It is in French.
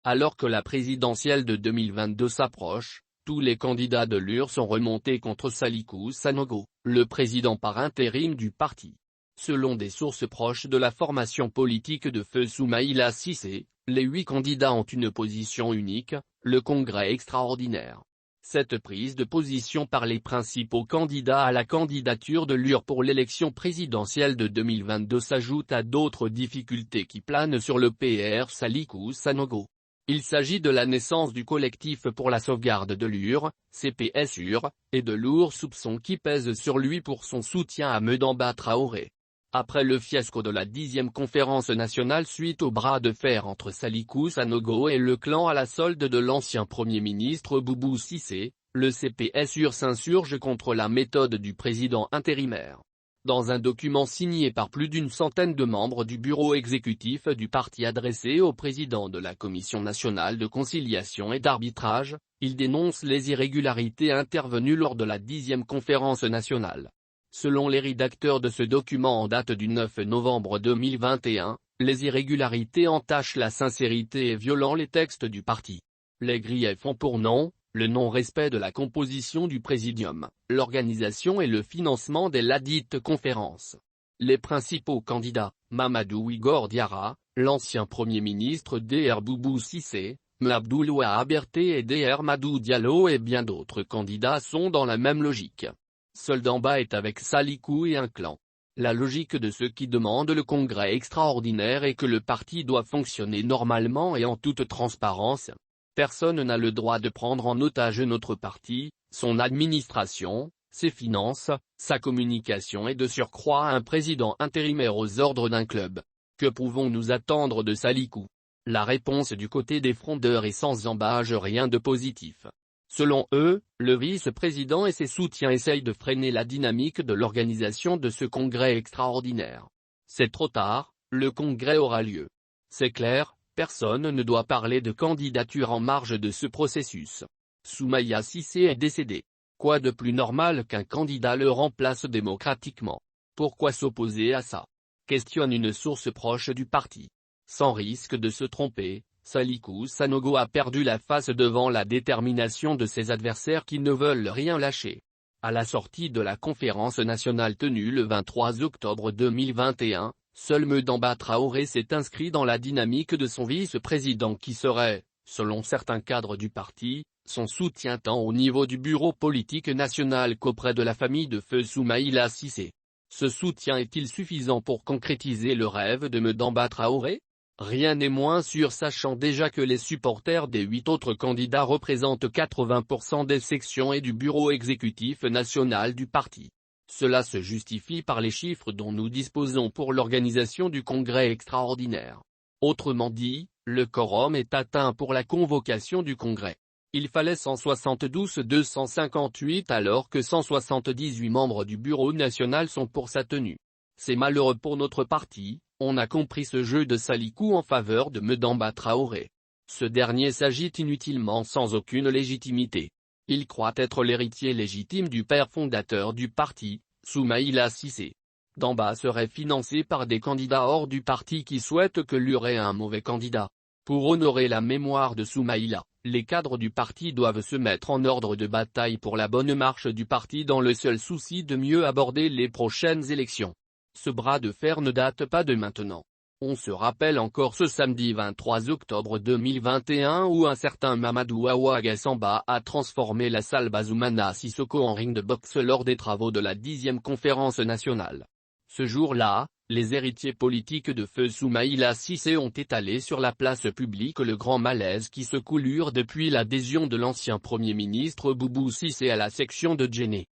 Alors que la présidentielle de 2022 s'approche, tous les candidats de l'UR sont remontés contre Salikou Sanogo, le président par intérim du parti. Selon des sources proches de la formation politique de feu Soumaïla Cissé, les 8 candidats ont une position unique, le congrès extraordinaire. Cette prise de position par les principaux candidats à la candidature de l'UR pour l'élection présidentielle de 2022 s'ajoute à d'autres difficultés qui planent sur le PR Salikou Sanogo. Il s'agit de la naissance du collectif pour la sauvegarde de l'UR, CPS-UR, et de lourds soupçons qui pèsent sur lui pour son soutien à Mdamba Traoré. Après le fiasco de la 10e conférence nationale suite au bras de fer entre Salikou Sanogo et le clan à la solde de l'ancien Premier ministre Boubou Cissé, le CPS-UR s'insurge contre la méthode du président intérimaire. Dans un document signé par plus d'une centaine de membres du bureau exécutif du parti adressé au président de la Commission nationale de conciliation et d'arbitrage, il dénonce les irrégularités intervenues lors de la 10e conférence nationale. Selon les rédacteurs de ce document en date du 9 novembre 2021, les irrégularités entachent la sincérité et violant les textes du parti. Les griefs ont pour nom, le non-respect de la composition du présidium, l'organisation et le financement de ladite conférence. Les principaux candidats, Mamadou Igor Diarra, l'ancien Premier ministre Dr Boubou Cissé, M'Abdoul Wahab Berté et Dr Madou Diallo et bien d'autres candidats sont dans la même logique. Seul Damba est avec Salikou et un clan. La logique de ceux qui demandent le congrès extraordinaire est que le parti doit fonctionner normalement et en toute transparence. Personne n'a le droit de prendre en otage notre parti, son administration, ses finances, sa communication et de surcroît un président intérimaire aux ordres d'un club. Que pouvons-nous attendre de Salikou? La réponse du côté des frondeurs est sans embâche rien de positif. Selon eux, le vice-président et ses soutiens essayent de freiner la dynamique de l'organisation de ce congrès extraordinaire. C'est trop tard, le congrès aura lieu. C'est clair, personne ne doit parler de candidature en marge de ce processus. Soumaïla Cissé est décédé. Quoi de plus normal qu'un candidat le remplace démocratiquement? Pourquoi s'opposer à ça? Questionne une source proche du parti. Sans risque de se tromper, Salikou Sanogo a perdu la face devant la détermination de ses adversaires qui ne veulent rien lâcher. À la sortie de la conférence nationale tenue le 23 octobre 2021, seul Mdamba Traoré s'est inscrit dans la dynamique de son vice-président qui serait, selon certains cadres du parti, son soutien tant au niveau du bureau politique national qu'auprès de la famille de feu Soumaïla Cissé. Ce soutien est-il suffisant pour concrétiser le rêve de Mdamba Traoré? Rien n'est moins sûr sachant déjà que les supporters des 8 autres candidats représentent 80% des sections et du bureau exécutif national du parti. Cela se justifie par les chiffres dont nous disposons pour l'organisation du congrès extraordinaire. Autrement dit, le quorum est atteint pour la convocation du congrès. Il fallait 172-258 alors que 178 membres du bureau national sont pour sa tenue. C'est malheureux pour notre parti. On a compris ce jeu de Salikou en faveur de Mdamba Traoré. Ce dernier s'agite inutilement sans aucune légitimité. Il croit être l'héritier légitime du père fondateur du parti, Soumaïla Cissé. Damba serait financé par des candidats hors du parti qui souhaitent que l'UR ait un mauvais candidat. Pour honorer la mémoire de Soumaïla, les cadres du parti doivent se mettre en ordre de bataille pour la bonne marche du parti dans le seul souci de mieux aborder les prochaines élections. Ce bras de fer ne date pas de maintenant. On se rappelle encore ce samedi 23 octobre 2021 où un certain Mamadou Awaga Samba a transformé la salle Bazoumana Sissoko en ring de boxe lors des travaux de la 10e conférence nationale. Ce jour-là, les héritiers politiques de feu Soumaïla Cissé ont étalé sur la place publique le grand malaise qui se coulure depuis l'adhésion de l'ancien Premier ministre Boubou Cissé à la section de Djenné.